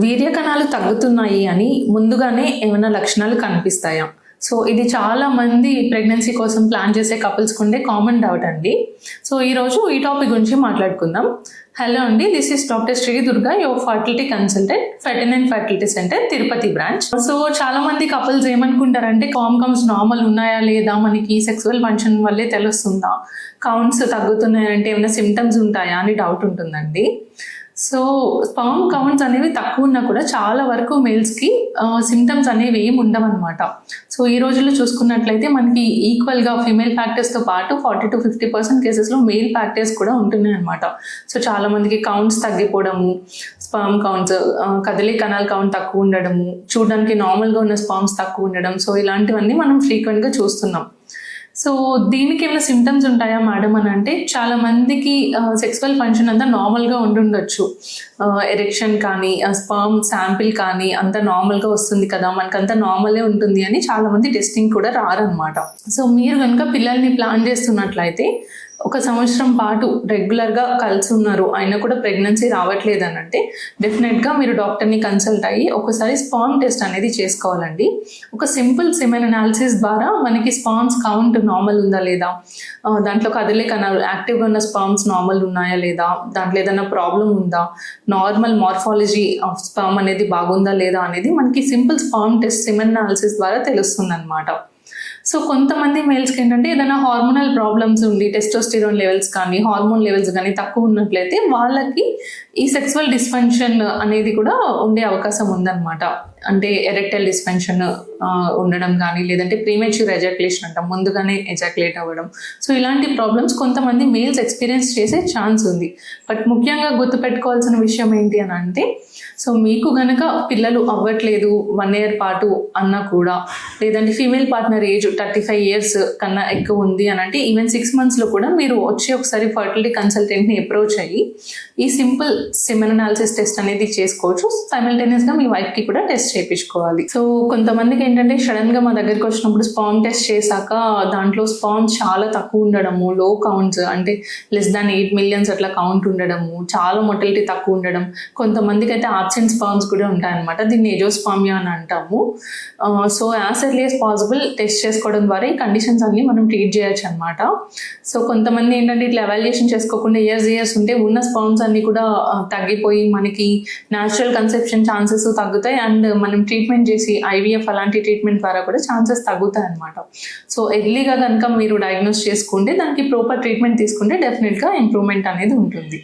వీర్య కణాలు తగ్గుతున్నాయి అని ముందుగానే ఏమైనా లక్షణాలు కనిపిస్తాయా? సో ఇది చాలా మంది ప్రెగ్నెన్సీ కోసం ప్లాన్ చేసే కపుల్స్కి ఉండే కామన్ డౌట్ అండి. సో ఈరోజు ఈ టాపిక్ గురించి మాట్లాడుకుందాం. హలో అండి, this is doctor Shri Durga, your fertility consultant, Fertinine fertility centre, Tirupati branch. So చాలా మంది కపుల్స్ ఏమనుకుంటారంటే స్పర్మ్ కౌంట్స్ నార్మల్ ఉన్నాయా లేదా, మనకి సెక్సువల్ ఫంక్షన్ వల్లే తెలుస్తుందా, కౌంట్స్ తగ్గుతున్నాయంటే ఏమైనా సిమ్టమ్స్ ఉంటాయా అని డౌట్ ఉంటుందండి. సో స్పర్మ్ కౌంట్స్ అనేవి తక్కువ ఉన్నా కూడా చాలా వరకు మేల్స్కి సిమ్టమ్స్ అనేవి ఏమి ఉండవన్నమాట. సో ఈ రోజుల్లో చూసుకున్నట్లయితే మనకి ఈక్వల్గా ఫీమేల్ ఫ్యాక్టర్స్తో పాటు 40 to 50% కేసెస్లో మెయిల్ ఫ్యాక్టర్స్ కూడా ఉంటున్నాయి అనమాట. సో చాలా మందికి కౌంట్స్ తగ్గిపోవడము, స్పర్మ్ కౌంట్స్, కదలిక కణాల కౌంట్ తక్కువ ఉండడము, చూడడానికి నార్మల్గా ఉన్న స్పర్మ్స్ తక్కువ ఉండడం, సో ఇలాంటివన్నీ మనం ఫ్రీక్వెంట్గా చూస్తున్నాం. సో దీనికి ఏమైనా సిమ్టమ్స్ ఉంటాయా మేడం అని అంటే, చాలా మందికి సెక్సువల్ ఫంక్షన్ అంతా నార్మల్గా ఉండుండొచ్చు, ఎరెక్షన్ కానీ స్పర్మ్ శాంపిల్ కానీ అంతా నార్మల్గా వస్తుంది కదా, మనకంతా నార్మలే ఉంటుంది అని చాలామంది టెస్టింగ్ కూడా రారనమాట. సో మీరు కనుక పిల్లల్ని ప్లాన్ చేస్తున్నట్లయితే 1 సంవత్సరం పాటు రెగ్యులర్గా కలిసి ఉన్నారు, అయినా కూడా ప్రెగ్నెన్సీ రావట్లేదు అని అంటే డెఫినెట్గా మీరు డాక్టర్ని కన్సల్ట్ అయ్యి ఒకసారి స్పర్మ్ టెస్ట్ అనేది చేసుకోవాలండి. ఒక సింపుల్ సెమెన్ అనాలిసిస్ ద్వారా మనకి స్పర్మ్స్ కౌంట్ నార్మల్ ఉందా లేదా, దాంట్లో కదలిక కణాలు యాక్టివ్గా ఉన్న స్పర్మ్స్ నార్మల్ ఉన్నాయా లేదా, దాంట్లో ఏదైనా ప్రాబ్లం ఉందా, నార్మల్ మార్ఫాలజీ ఆఫ్ స్పర్మ్ అనేది బాగుందా లేదా అనేది మనకి simple sperm test semen analysis ద్వారా తెలుస్తుంది అనమాట. సో కొంతమంది మేల్స్కి ఏంటంటే ఏదైనా హార్మోనల్ ప్రాబ్లమ్స్ ఉండి టెస్టోస్టిరోన్ లెవెల్స్ కానీ హార్మోన్ లెవెల్స్ కానీ తక్కువ ఉన్నట్లయితే వాళ్ళకి ఈ సెక్సువల్ డిస్ఫంక్షన్ అనేది కూడా ఉండే అవకాశం ఉందన్నమాట. అంటే ఎరెక్టైల్ డిస్ఫంక్షన్ ఉండడం కానీ, లేదంటే ప్రీమెచ్యూర్ ఎజాక్యులేషన్ అంటాం, ముందుగానే ఎజాక్యులేట్ అవ్వడం. సో ఇలాంటి ప్రాబ్లమ్స్ కొంతమంది మేల్స్ ఎక్స్పీరియన్స్ చేసే ఛాన్స్ ఉంది. బట్ ముఖ్యంగా గుర్తుపెట్టుకోవాల్సిన విషయం ఏంటి అని అంటే, సో మీకు గనక పిల్లలు అవ్వట్లేదు 1 year పాటు అన్నా కూడా, లేదంటే ఫీమేల్ పార్ట్నర్ ఏజ్ 35 years కన్నా ఎక్కువ ఉంది అని అంటే ఈవెన్ 6 monthsలో కూడా మీరు వచ్చి ఒకసారి ఫర్టిలిటీ కన్సల్టెంట్ని అప్రోచ్ అయ్యి ఈ సింపుల్ సెమెన్ అనాలిసిస్ టెస్ట్ అనేది చేసుకోవచ్చు. సైమల్టేనియస్గా మీ వైఫ్కి కూడా టెస్ట్ చేయించుకోవాలి. సో కొంతమందికి ఏంటంటే సడన్గా మా దగ్గరికి వచ్చినప్పుడు స్పర్మ్ టెస్ట్ చేశాక దాంట్లో స్పర్మ్స్ చాలా తక్కువ ఉండడము, లో కౌంట్స్ అంటే less than 8 million అట్లా కౌంట్ ఉండడము, చాలా మొటిలిటీ తక్కువ ఉండడం, కొంతమందికి అయితే ఆబ్సెంట్ స్పర్మ్స్ కూడా ఉంటాయన్నమాట. దీన్ని ఎజోస్పర్మియా అని అంటాము. So as early as possible test చేసుకోవడం ద్వారా ఈ కండిషన్స్ అన్ని మనం ట్రీట్ చేయొచ్చు అనమాట. సో కొంతమంది ఏంటంటే ఇట్లా ఎవాల్యుయేషన్ చేసుకోకుండా ఇయర్స్ ఉంటే ఉన్న స్పర్మ్స్ అన్ని కూడా తగ్గిపోయి మనకి న్యాచురల్ కన్సెప్షన్ ఛాన్సెస్ తగ్గుతాయి. అండ్ మనం ట్రీట్మెంట్ చేసి IVF అలాంటి ట్రీట్మెంట్ ద్వారా కూడా ఛాన్సెస్ తగ్గుతాయి అనమాట. సో ఎర్లీగా కనుక మీరు డయాగ్నోస్ చేసుకుంటే దానికి ప్రాపర్ ట్రీట్మెంట్ తీసుకుంటే డెఫినెట్గా ఇంప్రూవ్మెంట్ అనేది ఉంటుంది.